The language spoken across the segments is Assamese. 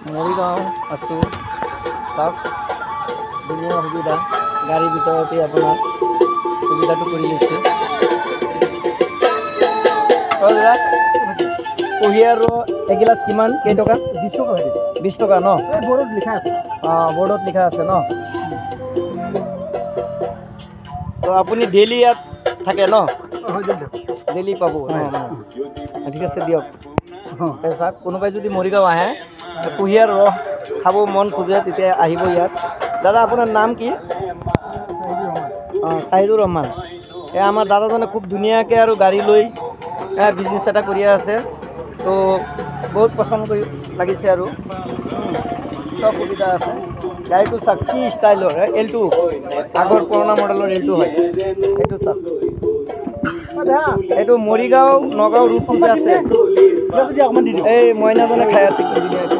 মৰিগাঁও আছোঁ চাওক ধুনীয়া সুবিধা গাড়ীৰ ভিতৰতে আপোনাৰ সুবিধাটো কৰি লৈছে কুঁহিয়াৰ এগিলাচ কিমান কেইটকা 20 টকা 20 টকা ন বৰ্ডত লিখা আছে বৰ্ডত লিখা আছে ন তো আপুনি ডেইলি ইয়াত থাকে ন ডেইলি পাব ঠিক আছে দিয়ক চাওক কোনোবাই যদি মৰিগাঁও আহে কুঁহিয়াৰ ৰস খাব মন খোজে তেতিয়া আহিব ইয়াত দাদা আপোনাৰ নাম কি চাহিদুৰ ৰহমান আমাৰ দাদাজনে খুব ধুনীয়াকৈ আৰু গাড়ী লৈ বিজনেছ এটা কৰি আছে তো বহুত পচন্দ কৰি লাগিছে আৰু সব সুবিধা আছে গাড়ীটো চাওক কি ষ্টাইলৰ এলটো আগৰ পুৰণা মডেলৰ এলটো হয় এইটো চাওক এইটো মৰিগাঁও নগাঁও ৰুটটো যে আছে এই মইনাজনে খাই আছে কি ধুনীয়াকৈ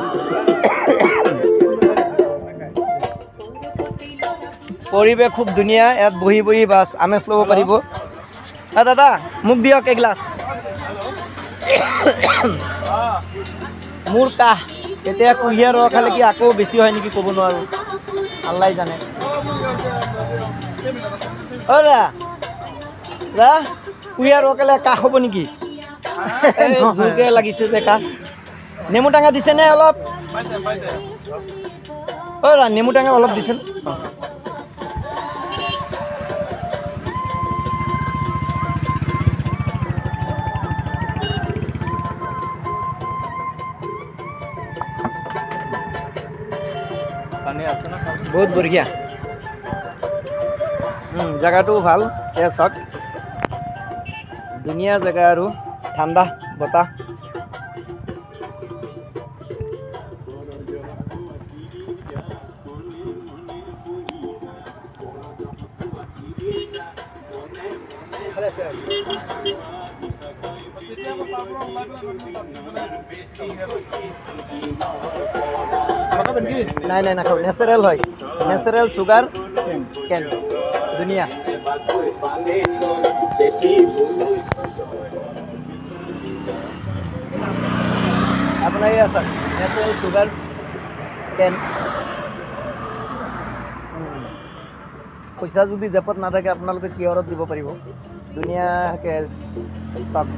পৰিৱেশ খুব ধুনীয়া ইয়াত বহি বহি বাছ আমেজ ল'ব পাৰিব দাদা মোক দিয়ক এগিলাচ মোৰ কাহ এতিয়া কুঁহিয়াৰ ৰস খালে কি আকৌ বেছি হয় নেকি ক'ব নোৱাৰোঁ আল্লাই জানে দাদা কুঁহিয়াৰ ৰস খালে কাহ হ'ব নেকি জোৰকৈ লাগিছে যে কাহ নেমু টেঙা দিছেনে অলপ নেমু টেঙা অলপ দিছে বহুত বঢ়িয়া জেগাটো ভাল এয়া চাওক ধুনীয়া জেগা আৰু ঠাণ্ডা বতাহ নাই নাই নাখাওঁ নেচাৰেল হয় নেচাৰেল চুগাৰ কেন ধুনীয়া আপোনাৰ এই আছে নেচাৰেল চুগাৰ কেন পইচা যদি জেপত নাথাকে আপোনালোকে কিহৰত দিব পাৰিব ধুনীয়াকৈ চাওক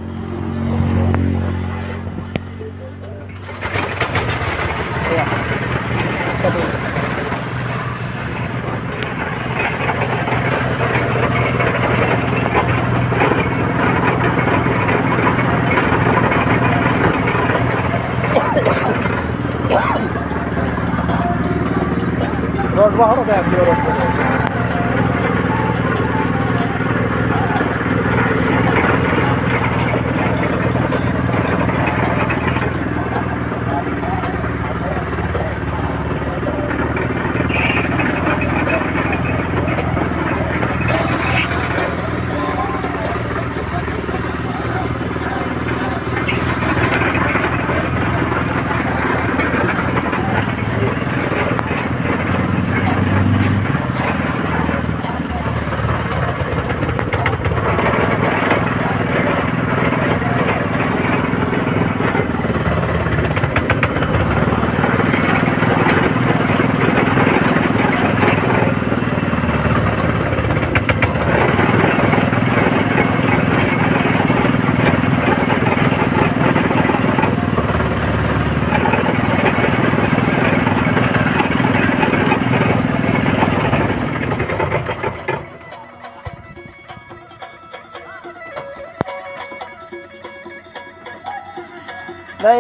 ৰড বাহাৰও দেয় আপনি ৰড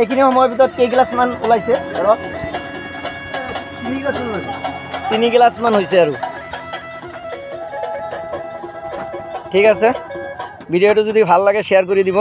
এইখিনি সময়ৰ ভিতৰত কেইগিলাচমান ওলাইছে আৰু 3 গিলাচমান হৈছে আৰু ঠিক আছে ভিডিঅ'টো যদি ভাল লাগে শ্বেয়াৰ কৰি দিব